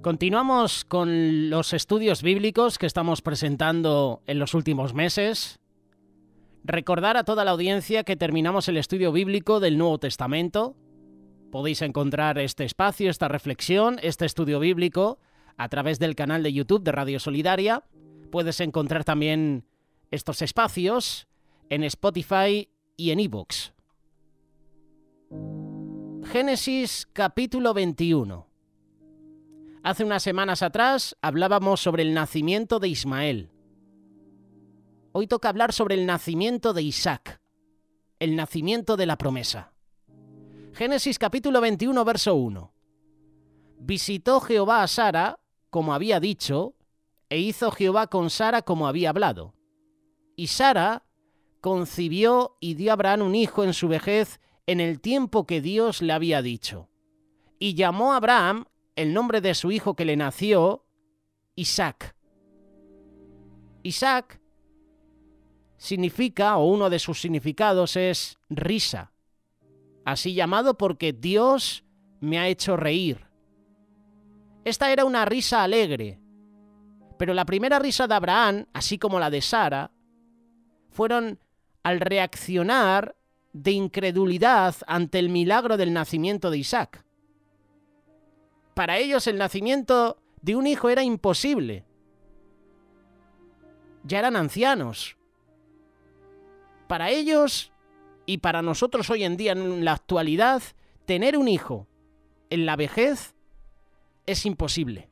Continuamos con los estudios bíblicos que estamos presentando en los últimos meses. Recordar a toda la audiencia que terminamos el estudio bíblico del Nuevo Testamento. Podéis encontrar este espacio, esta reflexión, este estudio bíblico a través del canal de YouTube de Radio Solidaria. Puedes encontrar también estos espacios en Spotify y en iVoox. Génesis capítulo 21. Hace unas semanas atrás hablábamos sobre el nacimiento de Ismael. Hoy toca hablar sobre el nacimiento de Isaac, el nacimiento de la promesa. Génesis capítulo 21, verso 1. Visitó Jehová a Sara, como había dicho, e hizo Jehová con Sara como había hablado. Y Sara concibió y dio a Abraham un hijo en su vejez en el tiempo que Dios le había dicho. Y llamó a Abraham el nombre de su hijo que le nació, Isaac. Isaac significa, o uno de sus significados es risa. Así llamado porque Dios me ha hecho reír. Esta era una risa alegre, pero la primera risa de Abraham, así como la de Sara, fueron al reaccionar de incredulidad ante el milagro del nacimiento de Isaac. Para ellos el nacimiento de un hijo era imposible. Ya eran ancianos. Para ellos y para nosotros hoy en día en la actualidad, tener un hijo en la vejez es imposible.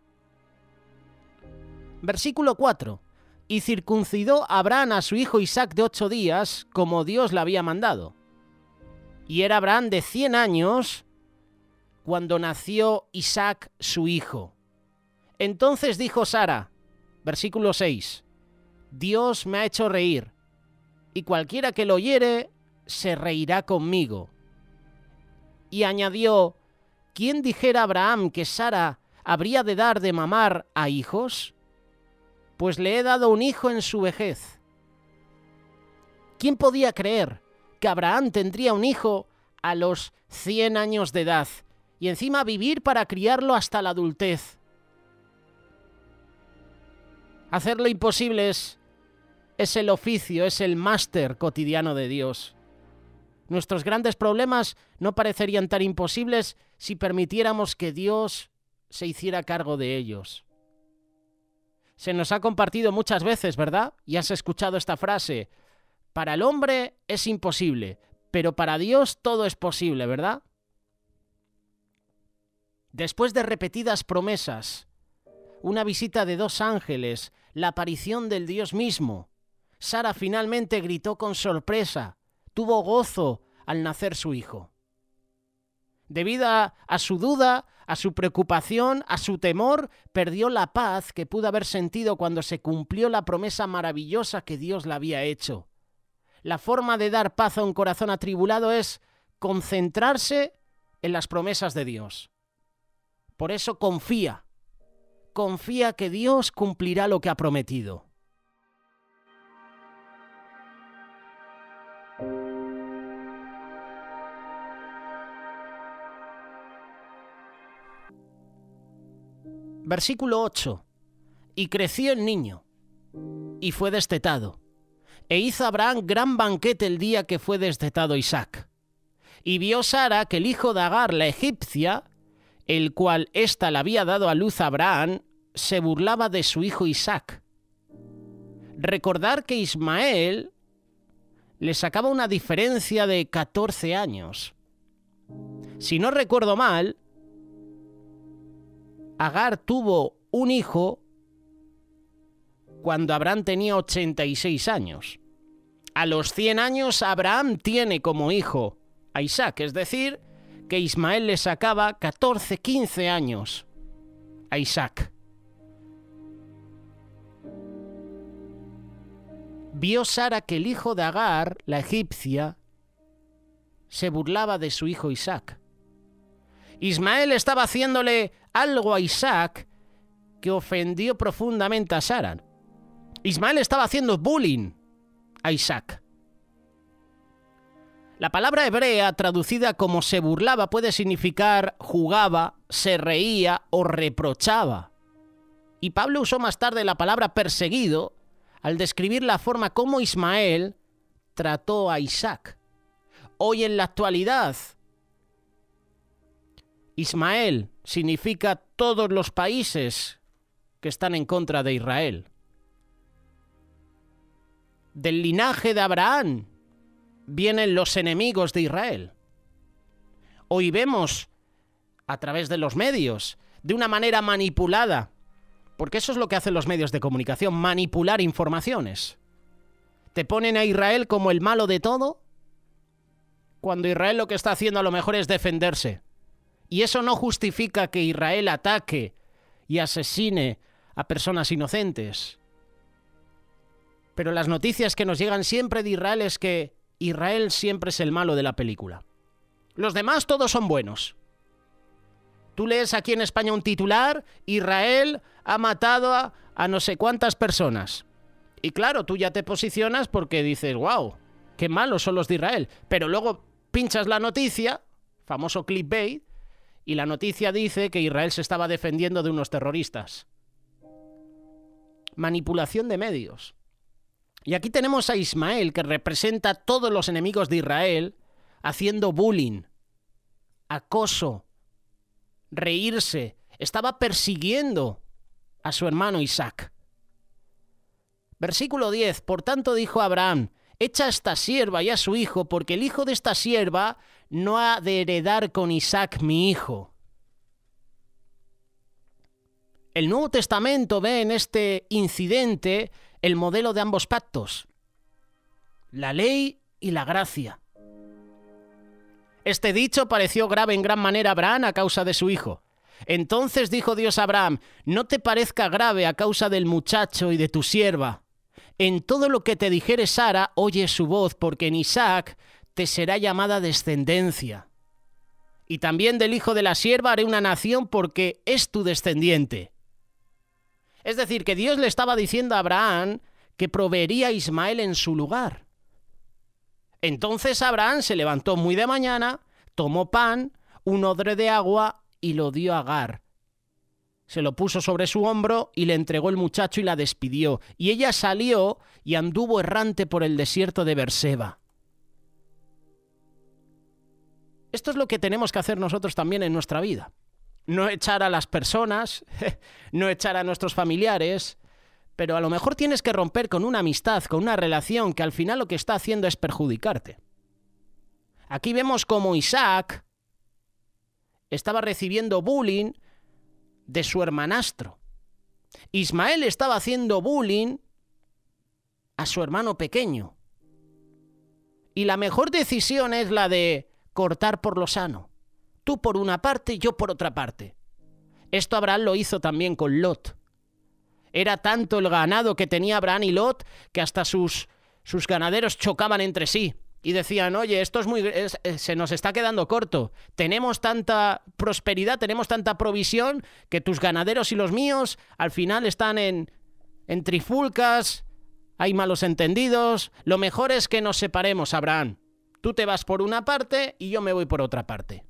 Versículo 4. Y circuncidó Abraham a su hijo Isaac de 8 días, como Dios le había mandado. Y era Abraham de 100 años cuando nació Isaac su hijo. Entonces dijo Sara, versículo 6, Dios me ha hecho reír, y cualquiera que lo oyere se reirá conmigo. Y añadió, ¿quién dijera a Abraham que Sara habría de dar de mamar a hijos? Pues le he dado un hijo en su vejez. ¿Quién podía creer que Abraham tendría un hijo a los 100 años de edad y encima vivir para criarlo hasta la adultez? Hacer lo imposible es el oficio, es el máster cotidiano de Dios. Nuestros grandes problemas no parecerían tan imposibles si permitiéramos que Dios se hiciera cargo de ellos. Se nos ha compartido muchas veces, ¿verdad? Y has escuchado esta frase. Para el hombre es imposible, pero para Dios todo es posible, ¿verdad? Después de repetidas promesas, una visita de 2 ángeles, la aparición del Dios mismo, Sara finalmente gritó con sorpresa, tuvo gozo al nacer su hijo. Debido a su duda, a su preocupación, a su temor, perdió la paz que pudo haber sentido cuando se cumplió la promesa maravillosa que Dios le había hecho. La forma de dar paz a un corazón atribulado es concentrarse en las promesas de Dios. Por eso confía que Dios cumplirá lo que ha prometido. Versículo 8. Y creció el niño, y fue destetado. E hizo Abraham gran banquete el día que fue destetado Isaac. Y vio Sara que el hijo de Agar, la egipcia, el cual ésta le había dado a luz a Abraham, se burlaba de su hijo Isaac. Recordar que Ismael le sacaba una diferencia de 14 años. Si no recuerdo mal, Agar tuvo un hijo cuando Abraham tenía 86 años. A los 100 años Abraham tiene como hijo a Isaac, es decir, que Ismael le sacaba 14, 15 años a Isaac. Vio Sara que el hijo de Agar, la egipcia, se burlaba de su hijo Isaac. Ismael estaba haciéndole algo a Isaac que ofendió profundamente a Sara. Ismael estaba haciendo bullying a Isaac. La palabra hebrea, traducida como se burlaba, puede significar jugaba, se reía o reprochaba. Y Pablo usó más tarde la palabra perseguido al describir la forma como Ismael trató a Isaac. Hoy en la actualidad, Ismael significa todos los países que están en contra de Israel. Del linaje de Abraham vienen los enemigos de Israel. Hoy vemos, a través de los medios, de una manera manipulada, porque eso es lo que hacen los medios de comunicación, manipular informaciones. Te ponen a Israel como el malo de todo, cuando Israel lo que está haciendo a lo mejor es defenderse. Y eso no justifica que Israel ataque y asesine a personas inocentes. Pero las noticias que nos llegan siempre de Israel es que Israel siempre es el malo de la película. Los demás todos son buenos. Tú lees aquí en España un titular, Israel ha matado a no sé cuántas personas. Y claro, tú ya te posicionas porque dices, wow, qué malos son los de Israel. Pero luego pinchas la noticia, famoso clickbait, y la noticia dice que Israel se estaba defendiendo de unos terroristas. Manipulación de medios. Y aquí tenemos a Ismael, que representa a todos los enemigos de Israel, haciendo bullying, acoso, reírse. Estaba persiguiendo a su hermano Isaac. Versículo 10. Por tanto dijo Abraham, echa a esta sierva y a su hijo, porque el hijo de esta sierva no ha de heredar con Isaac mi hijo. El Nuevo Testamento ve en este incidente el modelo de ambos pactos, la ley y la gracia. Este dicho pareció grave en gran manera a Abraham a causa de su hijo. Entonces dijo Dios a Abraham, no te parezca grave a causa del muchacho y de tu sierva. En todo lo que te dijere Sara, oye su voz, porque en Isaac te será llamada descendencia. Y también del hijo de la sierva haré una nación, porque es tu descendiente. Es decir, que Dios le estaba diciendo a Abraham que proveería a Ismael en su lugar. Entonces Abraham se levantó muy de mañana, tomó pan, un odre de agua y lo dio a Agar. Se lo puso sobre su hombro y le entregó el muchacho y la despidió. Y ella salió y anduvo errante por el desierto de Berseba. Esto es lo que tenemos que hacer nosotros también en nuestra vida. No echar a las personas, no echar a nuestros familiares, pero a lo mejor tienes que romper con una amistad, con una relación que al final lo que está haciendo es perjudicarte. Aquí vemos como Isaac estaba recibiendo bullying de su hermanastro. Ismael estaba haciendo bullying a su hermano pequeño. Y la mejor decisión es la de cortar por lo sano. Tú por una parte, yo por otra parte. Esto Abraham lo hizo también con Lot. Era tanto el ganado que tenía Abraham y Lot que hasta sus ganaderos chocaban entre sí. Y decían, oye, esto se nos está quedando corto. Tenemos tanta prosperidad, tenemos tanta provisión, que tus ganaderos y los míos al final están en trifulcas, hay malos entendidos. Lo mejor es que nos separemos, Abraham. Tú te vas por una parte y yo me voy por otra parte.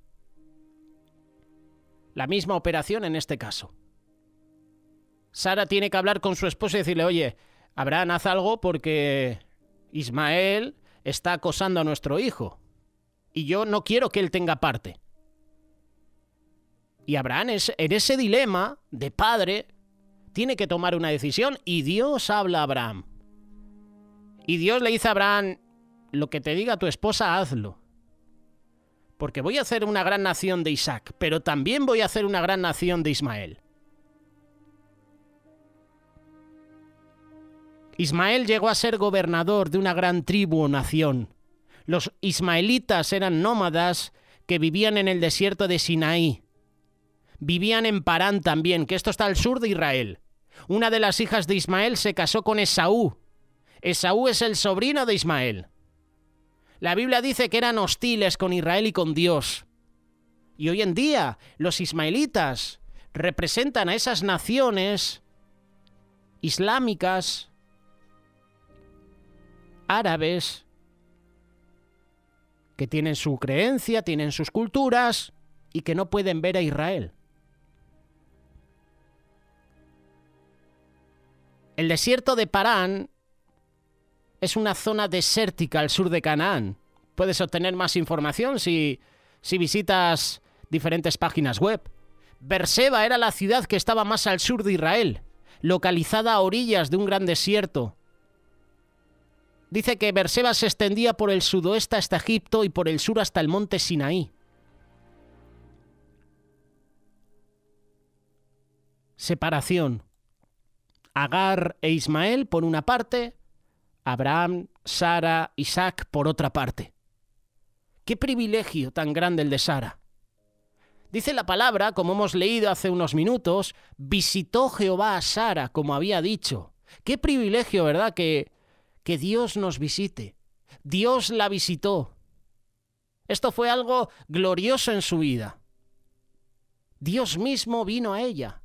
La misma operación en este caso. Sara tiene que hablar con su esposo y decirle, oye, Abraham, haz algo porque Ismael está acosando a nuestro hijo y yo no quiero que él tenga parte. Y Abraham en ese dilema de padre tiene que tomar una decisión y Dios habla a Abraham. Y Dios le dice a Abraham, lo que te diga tu esposa, hazlo. Porque voy a hacer una gran nación de Isaac, pero también voy a hacer una gran nación de Ismael. Ismael llegó a ser gobernador de una gran tribu o nación. Los ismaelitas eran nómadas que vivían en el desierto de Sinaí. Vivían en Parán también, que esto está al sur de Israel. Una de las hijas de Ismael se casó con Esaú. Esaú es el sobrino de Ismael. La Biblia dice que eran hostiles con Israel y con Dios. Y hoy en día los ismaelitas representan a esas naciones islámicas, árabes, que tienen su creencia, tienen sus culturas y que no pueden ver a Israel. El desierto de Parán es una zona desértica al sur de Canaán. Puedes obtener más información si visitas diferentes páginas web. Beerseba era la ciudad que estaba más al sur de Israel, localizada a orillas de un gran desierto. Dice que Beerseba se extendía por el sudoeste hasta Egipto y por el sur hasta el monte Sinaí. Separación. Agar e Ismael por una parte, Abraham, Sara, Isaac por otra parte. ¡Qué privilegio tan grande el de Sara! Dice la palabra, como hemos leído hace unos minutos, visitó Jehová a Sara, como había dicho. ¡Qué privilegio, ¿verdad?, que Dios nos visite! Dios la visitó. Esto fue algo glorioso en su vida. Dios mismo vino a ella.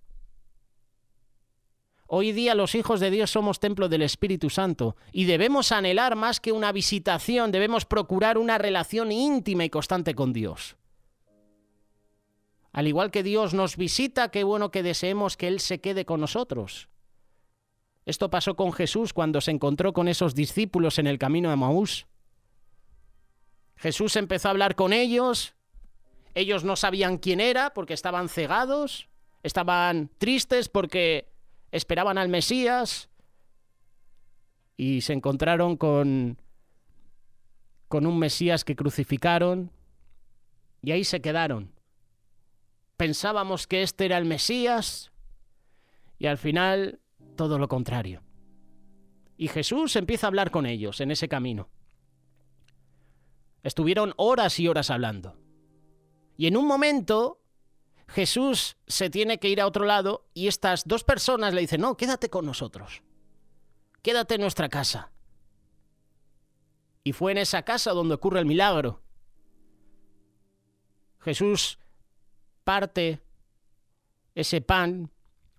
Hoy día los hijos de Dios somos templo del Espíritu Santo y debemos anhelar más que una visitación, debemos procurar una relación íntima y constante con Dios. Al igual que Dios nos visita, qué bueno que deseemos que Él se quede con nosotros. Esto pasó con Jesús cuando se encontró con esos discípulos en el camino de Emaús. Jesús empezó a hablar con ellos, ellos no sabían quién era porque estaban cegados, estaban tristes porque esperaban al Mesías y se encontraron con un Mesías que crucificaron y ahí se quedaron. Pensábamos que este era el Mesías y al final todo lo contrario. Y Jesús empieza a hablar con ellos en ese camino. Estuvieron horas y horas hablando. Y en un momento Jesús se tiene que ir a otro lado y estas dos personas le dicen, no, quédate con nosotros. Quédate en nuestra casa. Y fue en esa casa donde ocurre el milagro. Jesús parte ese pan,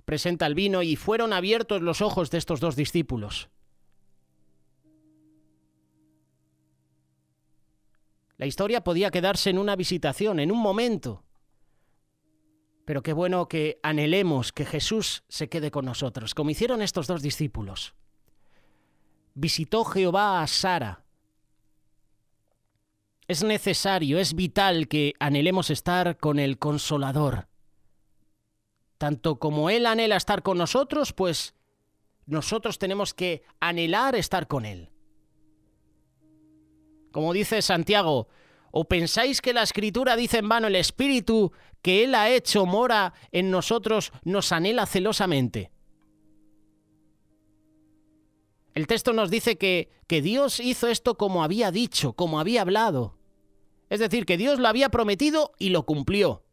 presenta el vino y fueron abiertos los ojos de estos dos discípulos. La historia podía quedarse en una visitación, en un momento. Pero qué bueno que anhelemos que Jesús se quede con nosotros, como hicieron estos dos discípulos. Visitó Jehová a Sara. Es necesario, es vital que anhelemos estar con el Consolador. Tanto como Él anhela estar con nosotros, pues nosotros tenemos que anhelar estar con Él. Como dice Santiago, ¿o pensáis que la Escritura dice en vano el Espíritu que Él ha hecho mora en nosotros nos anhela celosamente? El texto nos dice que Dios hizo esto como había dicho, como había hablado. Es decir, que Dios lo había prometido y lo cumplió.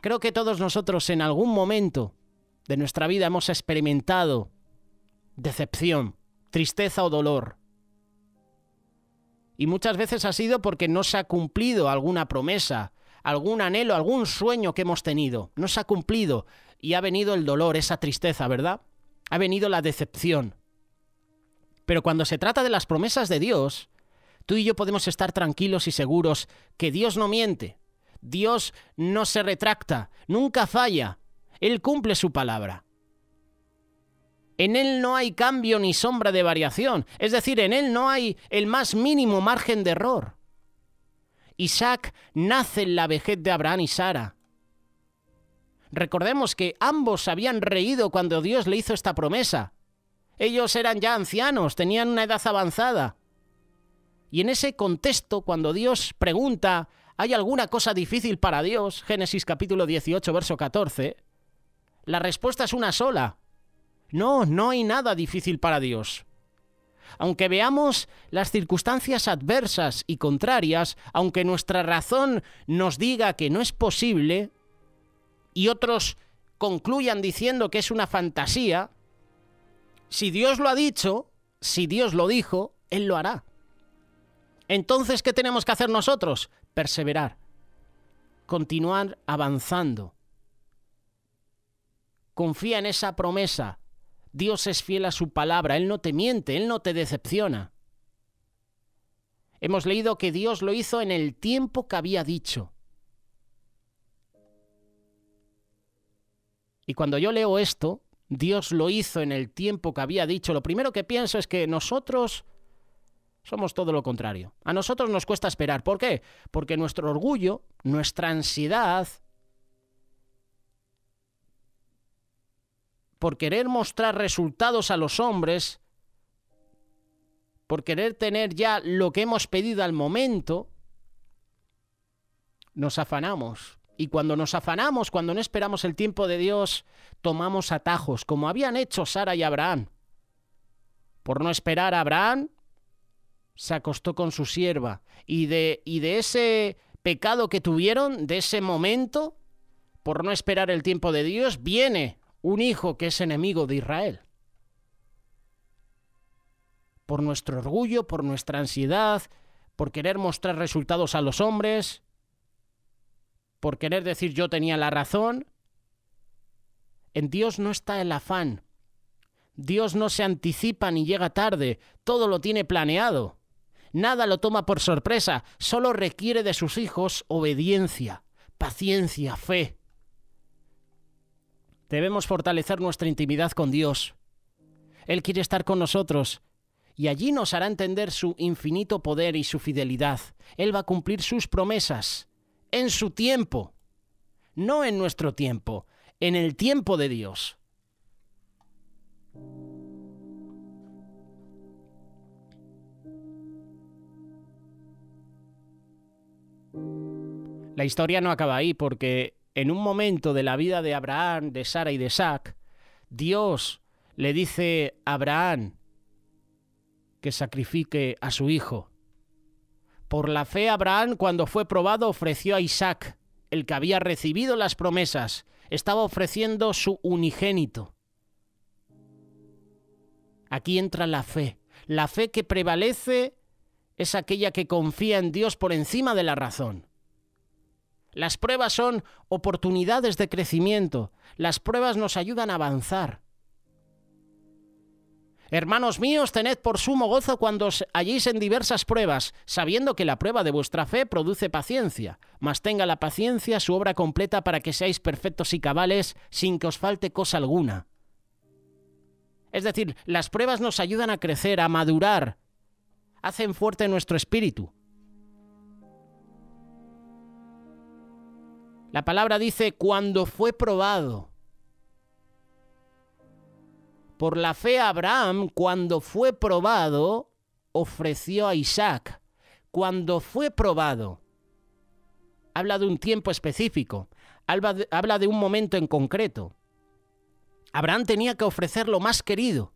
Creo que todos nosotros en algún momento de nuestra vida hemos experimentado decepción, tristeza o dolor. Y muchas veces ha sido porque no se ha cumplido alguna promesa, algún anhelo, algún sueño que hemos tenido. No se ha cumplido y ha venido el dolor, esa tristeza, ¿verdad? Ha venido la decepción. Pero cuando se trata de las promesas de Dios, tú y yo podemos estar tranquilos y seguros que Dios no miente. Dios no se retracta, nunca falla. Él cumple su palabra. En Él no hay cambio ni sombra de variación. Es decir, en Él no hay el más mínimo margen de error. Isaac nace en la vejez de Abraham y Sara. Recordemos que ambos habían reído cuando Dios le hizo esta promesa. Ellos eran ya ancianos, tenían una edad avanzada. Y en ese contexto, cuando Dios pregunta, ¿hay alguna cosa difícil para Dios? Génesis capítulo 18, verso 14. La respuesta es una sola. No, no hay nada difícil para Dios. Aunque veamos las circunstancias adversas y contrarias, aunque nuestra razón nos diga que no es posible, y otros concluyan diciendo que es una fantasía, si Dios lo ha dicho, si Dios lo dijo, Él lo hará. Entonces, ¿qué tenemos que hacer nosotros? Perseverar, continuar avanzando. Confía en esa promesa. Dios es fiel a su palabra, Él no te miente, Él no te decepciona. Hemos leído que Dios lo hizo en el tiempo que había dicho. Y cuando yo leo esto, Dios lo hizo en el tiempo que había dicho, lo primero que pienso es que nosotros somos todo lo contrario. A nosotros nos cuesta esperar. ¿Por qué? Porque nuestro orgullo, nuestra ansiedad, por querer mostrar resultados a los hombres, por querer tener ya lo que hemos pedido al momento, nos afanamos. Y cuando nos afanamos, cuando no esperamos el tiempo de Dios, tomamos atajos, como habían hecho Sara y Abraham. Por no esperar a Abraham, se acostó con su sierva. Y de ese pecado que tuvieron, de ese momento, por no esperar el tiempo de Dios, viene un hijo que es enemigo de Israel. Por nuestro orgullo, por nuestra ansiedad, por querer mostrar resultados a los hombres, por querer decir yo tenía la razón. En Dios no está el afán. Dios no se anticipa ni llega tarde, todo lo tiene planeado. Nada lo toma por sorpresa, solo requiere de sus hijos obediencia, paciencia, fe. Debemos fortalecer nuestra intimidad con Dios. Él quiere estar con nosotros y allí nos hará entender su infinito poder y su fidelidad. Él va a cumplir sus promesas en su tiempo, no en nuestro tiempo, en el tiempo de Dios. La historia no acaba ahí, porque en un momento de la vida de Abraham, de Sara y de Isaac, Dios le dice a Abraham que sacrifique a su hijo. Por la fe, Abraham, cuando fue probado, ofreció a Isaac, el que había recibido las promesas. Estaba ofreciendo su unigénito. Aquí entra la fe. La fe que prevalece es aquella que confía en Dios por encima de la razón. Las pruebas son oportunidades de crecimiento. Las pruebas nos ayudan a avanzar. Hermanos míos, tened por sumo gozo cuando os halléis en diversas pruebas, sabiendo que la prueba de vuestra fe produce paciencia. Mas tenga la paciencia su obra completa para que seáis perfectos y cabales, sin que os falte cosa alguna. Es decir, las pruebas nos ayudan a crecer, a madurar, hacen fuerte nuestro espíritu. La palabra dice, cuando fue probado. Por la fe Abraham, cuando fue probado, ofreció a Isaac. Cuando fue probado. Habla de un tiempo específico. Habla de un momento en concreto. Abraham tenía que ofrecer lo más querido.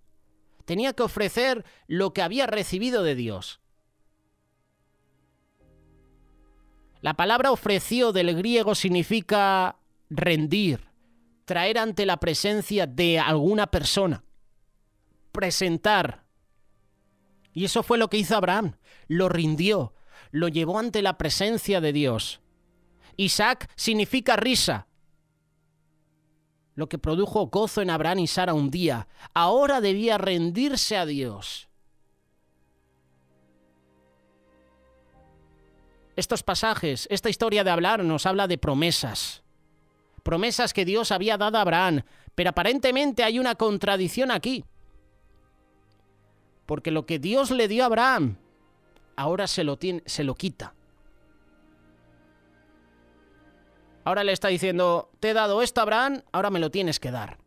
Tenía que ofrecer lo que había recibido de Dios. La palabra ofreció del griego significa rendir, traer ante la presencia de alguna persona, presentar. Y eso fue lo que hizo Abraham. Lo rindió, lo llevó ante la presencia de Dios. Isaac significa risa, lo que produjo gozo en Abraham y Sara un día. Ahora debía rendirse a Dios. Estos pasajes, esta historia de hablar nos habla de promesas. Promesas que Dios había dado a Abraham, pero aparentemente hay una contradicción aquí. Porque lo que Dios le dio a Abraham, ahora se lo quita. Ahora le está diciendo, te he dado esto, Abraham, ahora me lo tienes que dar.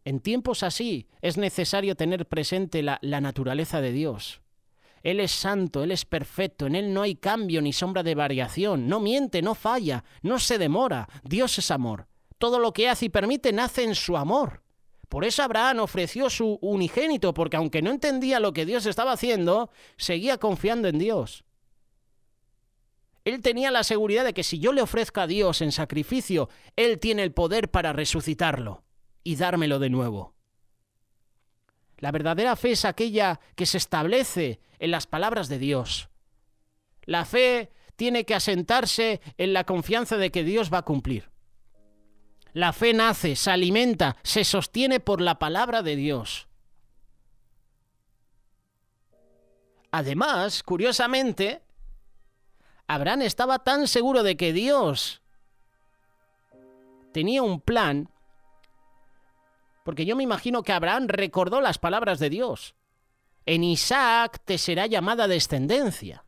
En tiempos así es necesario tener presente la naturaleza de Dios. Él es santo, Él es perfecto, en Él no hay cambio ni sombra de variación, no miente, no falla, no se demora. Dios es amor. Todo lo que hace y permite nace en su amor. Por eso Abraham ofreció su unigénito, porque aunque no entendía lo que Dios estaba haciendo, seguía confiando en Dios. Él tenía la seguridad de que si yo le ofrezco a Dios en sacrificio, Él tiene el poder para resucitarlo y dármelo de nuevo. La verdadera fe es aquella que se establece en las palabras de Dios. La fe tiene que asentarse en la confianza de que Dios va a cumplir. La fe nace, se alimenta, se sostiene por la palabra de Dios. Además, curiosamente, Abraham estaba tan seguro de que Dios tenía un plan, porque yo me imagino que Abraham recordó las palabras de Dios. En Isaac te será llamada descendencia.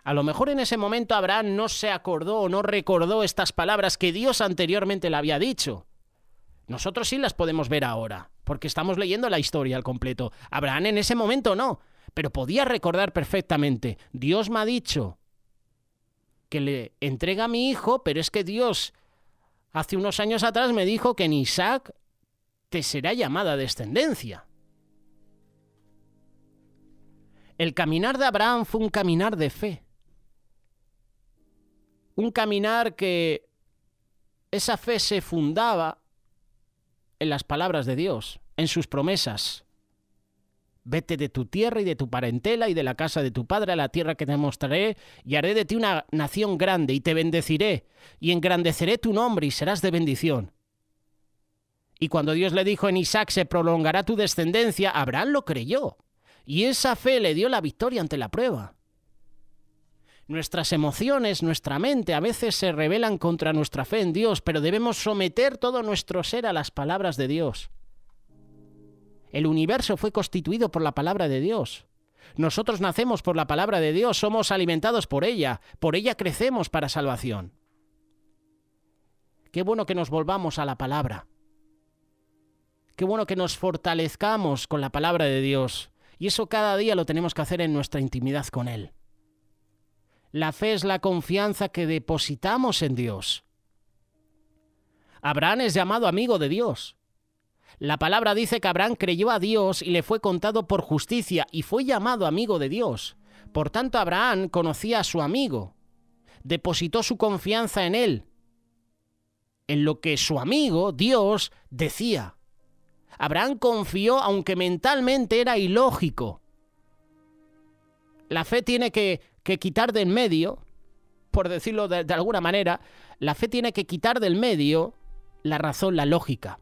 A lo mejor en ese momento Abraham no se acordó o no recordó estas palabras que Dios anteriormente le había dicho. Nosotros sí las podemos ver ahora, porque estamos leyendo la historia al completo. Abraham en ese momento no, pero podía recordar perfectamente. Dios me ha dicho que le entrega a mi hijo, pero es que Dios hace unos años atrás me dijo que en Isaac te será llamada descendencia. El caminar de Abraham fue un caminar de fe. Un caminar que esa fe se fundaba en las palabras de Dios, en sus promesas. Vete de tu tierra y de tu parentela y de la casa de tu padre a la tierra que te mostraré, y haré de ti una nación grande, y te bendeciré, y engrandeceré tu nombre, y serás de bendición. Y cuando Dios le dijo en Isaac se prolongará tu descendencia, Abraham lo creyó, y esa fe le dio la victoria ante la prueba. Nuestras emociones, nuestra mente a veces se rebelan contra nuestra fe en Dios, pero debemos someter todo nuestro ser a las palabras de Dios. El universo fue constituido por la palabra de Dios. Nosotros nacemos por la palabra de Dios, somos alimentados por ella crecemos para salvación. Qué bueno que nos volvamos a la palabra. Qué bueno que nos fortalezcamos con la palabra de Dios. Y eso cada día lo tenemos que hacer en nuestra intimidad con Él. La fe es la confianza que depositamos en Dios. Abraham es llamado amigo de Dios. La palabra dice que Abraham creyó a Dios y le fue contado por justicia y fue llamado amigo de Dios. Por tanto, Abraham conocía a su amigo, depositó su confianza en él, en lo que su amigo, Dios, decía. Abraham confió aunque mentalmente era ilógico. La fe tiene que quitar de en medio, por decirlo de alguna manera, la fe tiene que quitar del medio la razón, la lógica.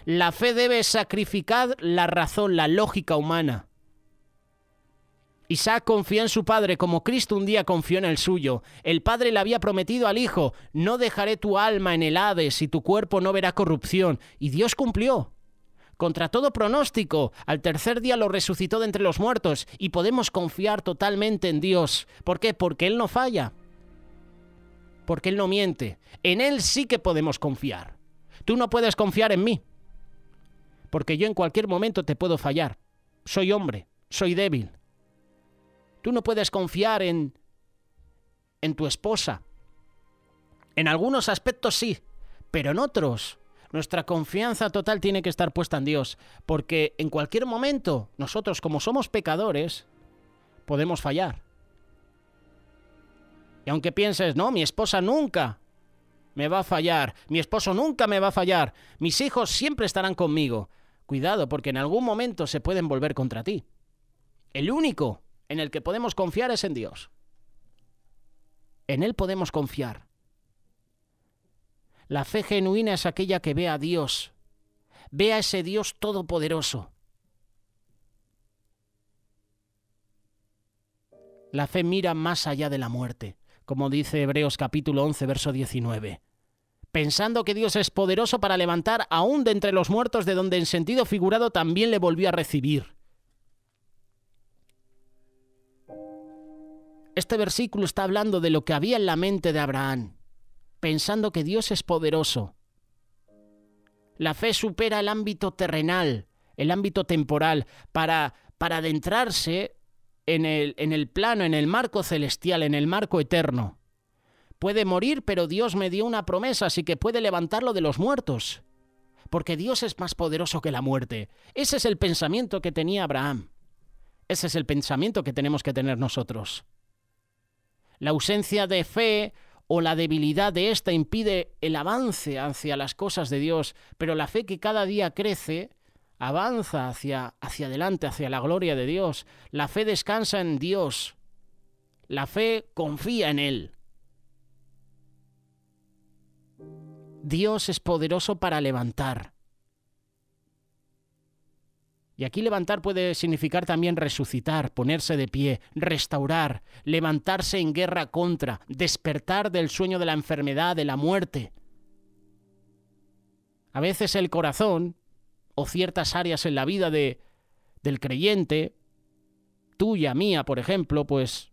La fe debe sacrificar la razón, la lógica humana. Isaac confía en su padre como Cristo un día confió en el suyo. El padre le había prometido al hijo, no dejaré tu alma en el Hades y tu cuerpo no verá corrupción. Y Dios cumplió. Contra todo pronóstico, al tercer día lo resucitó de entre los muertos y podemos confiar totalmente en Dios. ¿Por qué? Porque Él no falla. Porque Él no miente. En Él sí que podemos confiar. Tú no puedes confiar en mí. Porque yo en cualquier momento te puedo fallar. Soy hombre, soy débil. Tú no puedes confiar en tu esposa. En algunos aspectos sí, pero en otros nuestra confianza total tiene que estar puesta en Dios, porque en cualquier momento nosotros, como somos pecadores, podemos fallar. Y aunque pienses, no, mi esposa nunca me va a fallar, mi esposo nunca me va a fallar, mis hijos siempre estarán conmigo. Cuidado, porque en algún momento se pueden volver contra ti. El único en el que podemos confiar es en Dios. En Él podemos confiar. La fe genuina es aquella que ve a Dios, ve a ese Dios todopoderoso. La fe mira más allá de la muerte, como dice Hebreos capítulo 11, verso 19. Pensando que Dios es poderoso para levantar aún de entre los muertos, de donde en sentido figurado también le volvió a recibir. Este versículo está hablando de lo que había en la mente de Abraham, pensando que Dios es poderoso. La fe supera el ámbito terrenal, el ámbito temporal, para adentrarse en el plano, en el marco celestial, en el marco eterno. Puede morir, pero Dios me dio una promesa, así que puede levantarlo de los muertos, porque Dios es más poderoso que la muerte. Ese es el pensamiento que tenía Abraham. Ese es el pensamiento que tenemos que tener nosotros. La ausencia de fe o la debilidad de ésta impide el avance hacia las cosas de Dios, pero la fe que cada día crece avanza hacia adelante, hacia la gloria de Dios. La fe descansa en Dios. La fe confía en Él. Dios es poderoso para levantar. Y aquí levantar puede significar también resucitar, ponerse de pie, restaurar, levantarse en guerra contra, despertar del sueño de la enfermedad, de la muerte. A veces el corazón, o ciertas áreas en la vida del creyente, tuya, mía, por ejemplo, pues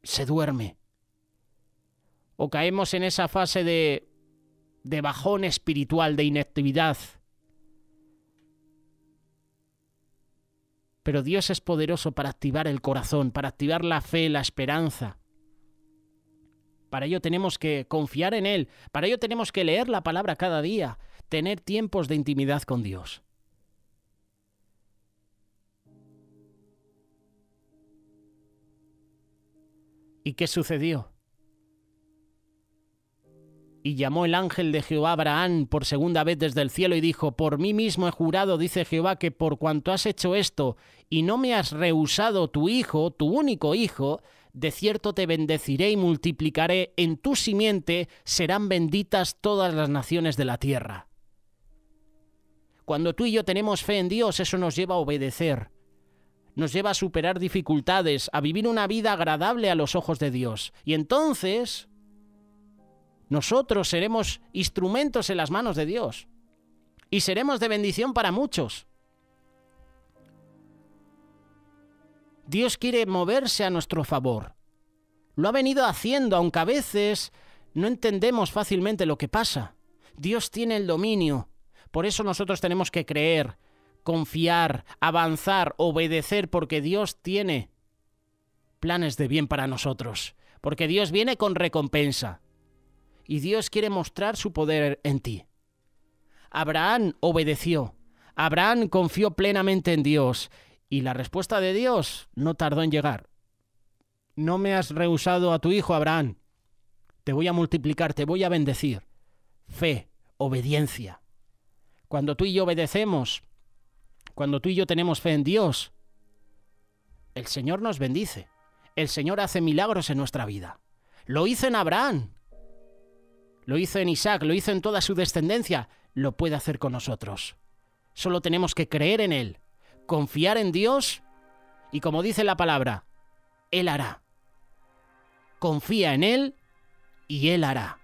se duerme. O caemos en esa fase de bajón espiritual, de inactividad. Pero Dios es poderoso para activar el corazón, para activar la fe, la esperanza. Para ello tenemos que confiar en Él, para ello tenemos que leer la palabra cada día, tener tiempos de intimidad con Dios. ¿Y qué sucedió? Y llamó el ángel de Jehová a Abraham por segunda vez desde el cielo y dijo: por mí mismo he jurado, dice Jehová, que por cuanto has hecho esto y no me has rehusado tu hijo, tu único hijo, de cierto te bendeciré y multiplicaré, en tu simiente serán benditas todas las naciones de la tierra. Cuando tú y yo tenemos fe en Dios, eso nos lleva a obedecer, nos lleva a superar dificultades, a vivir una vida agradable a los ojos de Dios. Y entonces nosotros seremos instrumentos en las manos de Dios y seremos de bendición para muchos. Dios quiere moverse a nuestro favor. Lo ha venido haciendo, aunque a veces no entendemos fácilmente lo que pasa. Dios tiene el dominio. Por eso nosotros tenemos que creer, confiar, avanzar, obedecer, porque Dios tiene planes de bien para nosotros. Porque Dios viene con recompensa. Y Dios quiere mostrar su poder en ti. Abraham obedeció. Abraham confió plenamente en Dios. Y la respuesta de Dios no tardó en llegar. No me has rehusado a tu hijo, Abraham. Te voy a multiplicar, te voy a bendecir. Fe, obediencia. Cuando tú y yo obedecemos, cuando tú y yo tenemos fe en Dios, el Señor nos bendice. El Señor hace milagros en nuestra vida. Lo hizo en Abraham. Lo hizo en Isaac, lo hizo en toda su descendencia. Lo puede hacer con nosotros. Solo tenemos que creer en Él, confiar en Dios y, como dice la palabra, Él hará. Confía en Él y Él hará.